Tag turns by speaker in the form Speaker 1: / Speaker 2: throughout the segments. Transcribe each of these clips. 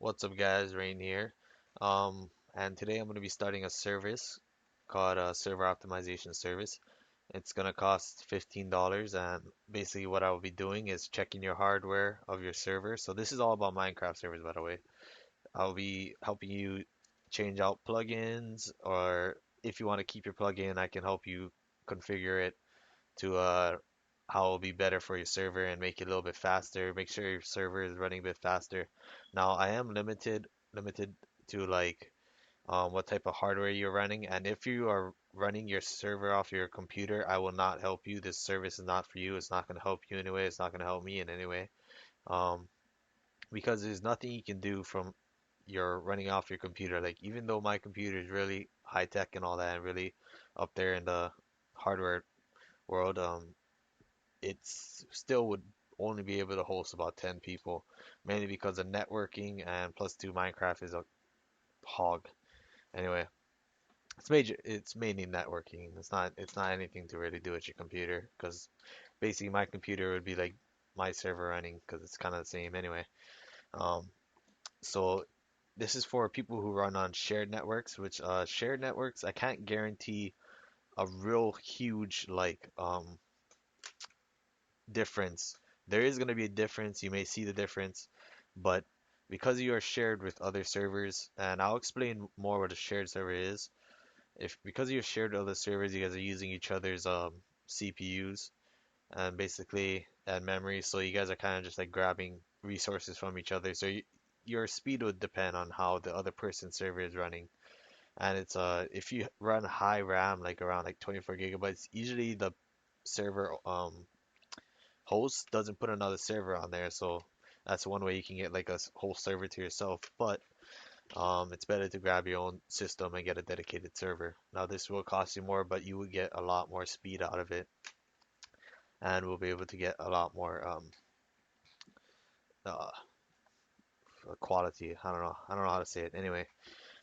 Speaker 1: What's up, guys? Rain here. And today I'm going to be starting a service called a server optimization service. It's going to cost $15, and basically what I will be doing is checking your hardware of your server. So this is all about Minecraft servers, by the way. I'll be helping you change out plugins, or if you want to keep your plugin, I can help you configure it to how it'll be better for your server and make it a little bit faster. Make sure your server is running a bit faster. Now I am limited to like what type of hardware you're running, and if you are running your server off your computer, I will not help you. This service is not for you. It's not going to help you anyway. It's not going to help me in any way. Um, because there's nothing you can do from your running off your computer. Like even though my computer is really high tech and all that, and really up there in the hardware world, it's still would only be able to host about 10 people, mainly because of networking and plus two Minecraft is a hog. Anyway, it's mainly networking. It's not anything to really do with your computer because basically my computer would be like my server running because it's kind of the same anyway. Um, so this is for people who run on shared networks, which shared networks I can't guarantee a real huge difference. There is going to be a difference. You may see the difference, but because you are shared with other servers, and I'll explain more what a shared server is. If because you're shared with other servers, you guys are using each other's CPUs and basically and memory, so you guys are kind of just like grabbing resources from each other. So your speed would depend on how the other person's server is running. And it's if you run high RAM, like around like 24 gigabytes, usually the server host doesn't put another server on there, so that's one way you can get like a whole server to yourself. But it's better to grab your own system and get a dedicated server. Now this will cost you more, but you will get a lot more speed out of it, and we'll be able to get a lot more uh, quality. I don't know how to say it. Anyway,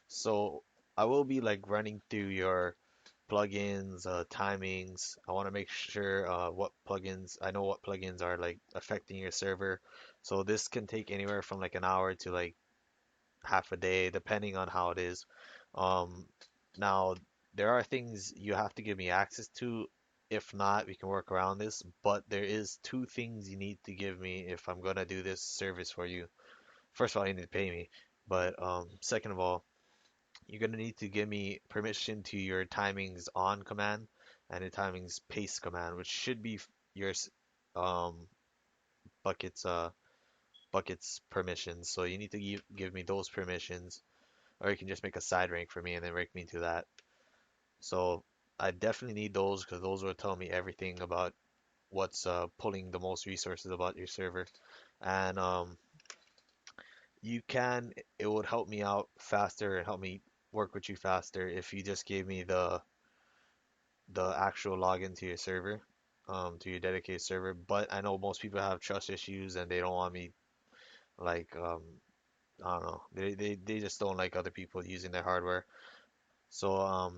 Speaker 1: so I will be like running through your plugins, timings. I want to make sure what plugins I know what plugins are like affecting your server. So this can take anywhere from like an hour to like half a day, depending on how it is. Um, now there are things you have to give me access to. If not, we can work around this. But there is two things you need to give me if I'm gonna do this service for you. First of all, you need to pay me. But second of all, you're going to need to give me permission to your timings on command and your timings paste command, which should be your um, buckets buckets permissions. So you need to give me those permissions, or you can just make a side rank for me and then rank me to that. So I definitely need those because those will tell me everything about what's pulling the most resources about your server. And you can it would help me out faster and help me work with you faster if you just gave me the actual login to your server, to your dedicated server. But I know most people have trust issues and they don't want me like I don't know. They just don't like other people using their hardware. So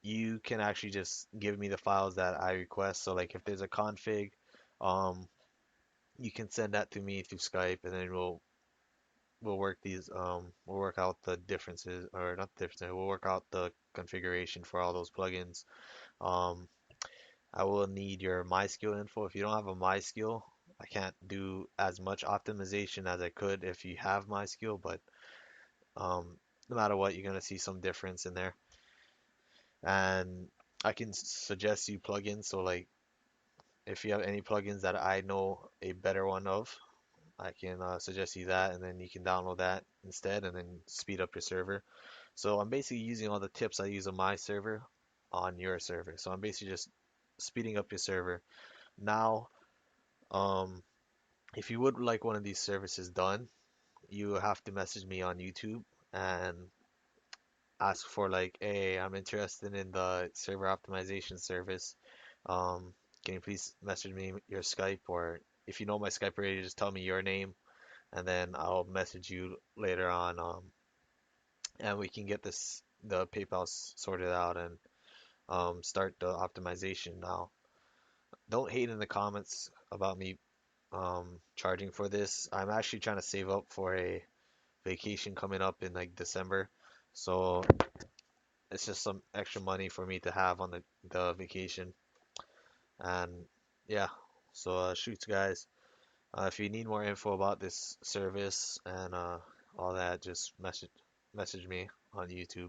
Speaker 1: you can actually just give me the files that I request. So like if there's a config, um you can send that to me through Skype and then we'll work out the differences or not the differences, we'll work out the configuration for all those plugins. Um I will need your MySkill info. If you don't have a MySkill, I can't do as much optimization as I could if you have MySkill, but um, no matter what, you're gonna see some difference in there. And I can suggest you plugins. So like, if you have any plugins that I know a better one of, I can suggest you that, and then you can download that instead, and then speed up your server. So I'm basically using all the tips I use on my server on your server. So I'm basically just speeding up your server. Now, um, if you would like one of these services done, you have to message me on YouTube and ask for like, hey, I'm interested in the server optimization service. Um, can you please message me your Skype, or if you know my Skype already, just tell me your name and then I'll message you later on. And we can get the PayPal sorted out and start the optimization now. Don't hate in the comments about me charging for this. I'm actually trying to save up for a vacation coming up in like December. So it's just some extra money for me to have on the vacation. And yeah, so shoots guys. If you need more info about this service and all that, just message me on YouTube.